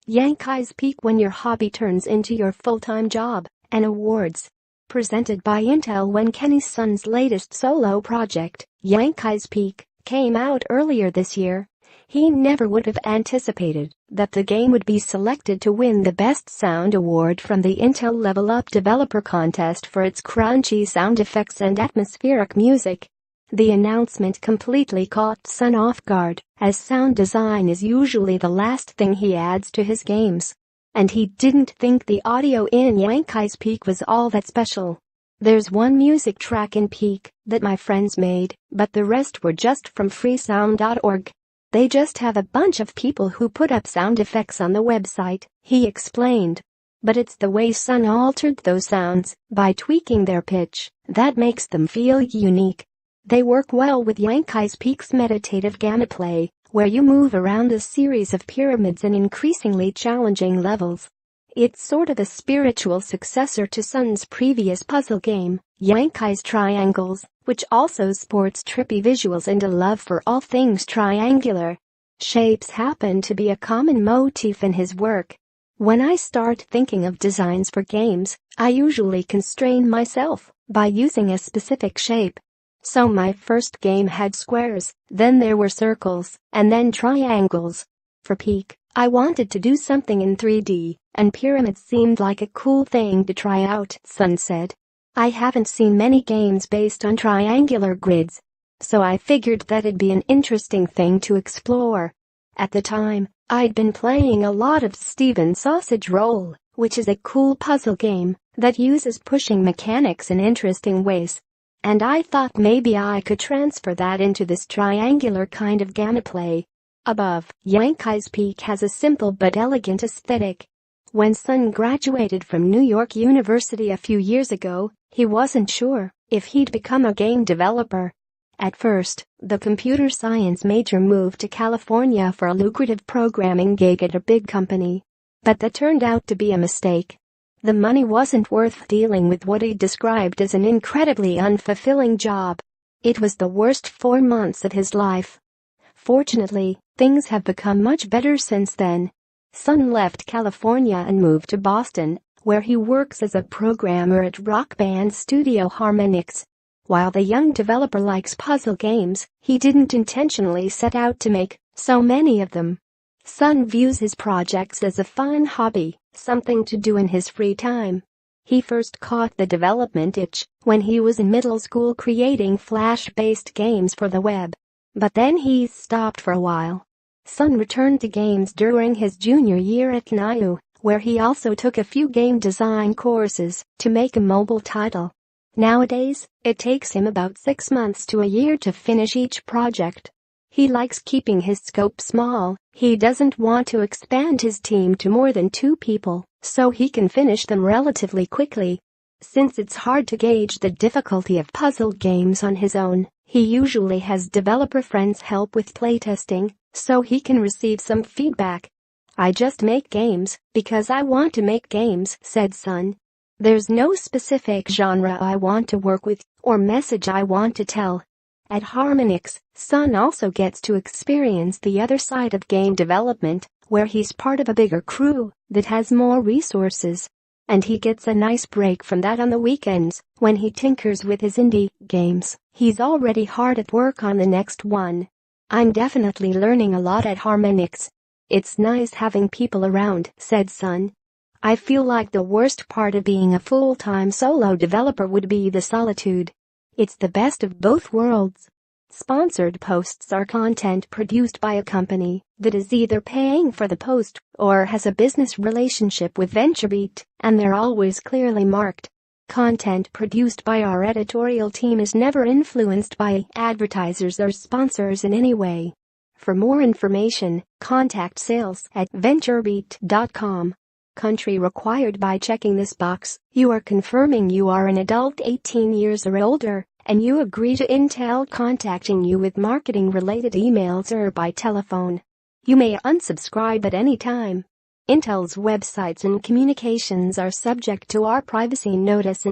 Yankai's Peak: when your hobby turns into your full-time job, and awards. Presented by Intel. When Kenny's son's latest solo project, Yankai's Peak, came out earlier this year, he never would have anticipated that the game would be selected to win the Best Sound Award from the Intel Level Up Developer Contest for its crunchy sound effects and atmospheric music. The announcement completely caught Son off guard, as sound design is usually the last thing he adds to his games. And he didn't think the audio in Yankai's Peak was all that special. "There's one music track in Peak that my friends made, but the rest were just from freesound.org. They just have a bunch of people who put up sound effects on the website," he explained. "But it's the way Son altered those sounds by tweaking their pitch that makes them feel unique. They work well with Yankai's Peak's meditative gameplay, where you move around a series of pyramids in increasingly challenging levels. It's sort of a spiritual successor to Son's previous puzzle game, Yankai's Triangles, which also sports trippy visuals and a love for all things triangular. Shapes happen to be a common motif in his work. When I start thinking of designs for games, I usually constrain myself by using a specific shape. So my first game had squares, then there were circles, and then triangles. For Peak, I wanted to do something in 3D, and pyramids seemed like a cool thing to try out," Son said. "I haven't seen many games based on triangular grids, so I figured that'd be an interesting thing to explore. At the time, I'd been playing a lot of Steven's Sausage Roll, which is a cool puzzle game that uses pushing mechanics in interesting ways. And I thought maybe I could transfer that into this triangular kind of gameplay." Above, Yankai's Peak has a simple but elegant aesthetic. When Son graduated from New York University a few years ago, he wasn't sure if he'd become a game developer. At first, the computer science major moved to California for a lucrative programming gig at a big company. But that turned out to be a mistake. The money wasn't worth dealing with what he described as an incredibly unfulfilling job. It was the worst 4 months of his life. Fortunately, things have become much better since then. Son left California and moved to Boston, where he works as a programmer at rock band studio Harmonix. While the young developer likes puzzle games, he didn't intentionally set out to make so many of them. Son views his projects as a fun hobby, something to do in his free time. He first caught the development itch when he was in middle school creating Flash-based games for the web. But then he stopped for a while. Son returned to games during his junior year at NYU, where he also took a few game design courses to make a mobile title. Nowadays, it takes him about 6 months to a year to finish each project. He likes keeping his scope small. He doesn't want to expand his team to more than 2 people, so he can finish them relatively quickly. Since it's hard to gauge the difficulty of puzzle games on his own, he usually has developer friends help with playtesting, so he can receive some feedback. "I just make games because I want to make games," said Son. "There's no specific genre I want to work with or message I want to tell." At Harmonix, Son also gets to experience the other side of game development, where he's part of a bigger crew that has more resources. And he gets a nice break from that on the weekends when he tinkers with his indie games. He's already hard at work on the next one. "I'm definitely learning a lot at Harmonix. It's nice having people around," said Son. "I feel like the worst part of being a full-time solo developer would be the solitude. It's the best of both worlds." Sponsored posts are content produced by a company that is either paying for the post or has a business relationship with VentureBeat, and they're always clearly marked. Content produced by our editorial team is never influenced by advertisers or sponsors in any way. For more information, contact sales@venturebeat.com. Country required. By checking this box, you are confirming you are an adult 18 years or older, and you agree to Intel contacting you with marketing-related emails or by telephone. You may unsubscribe at any time. Intel's websites and communications are subject to our privacy notice.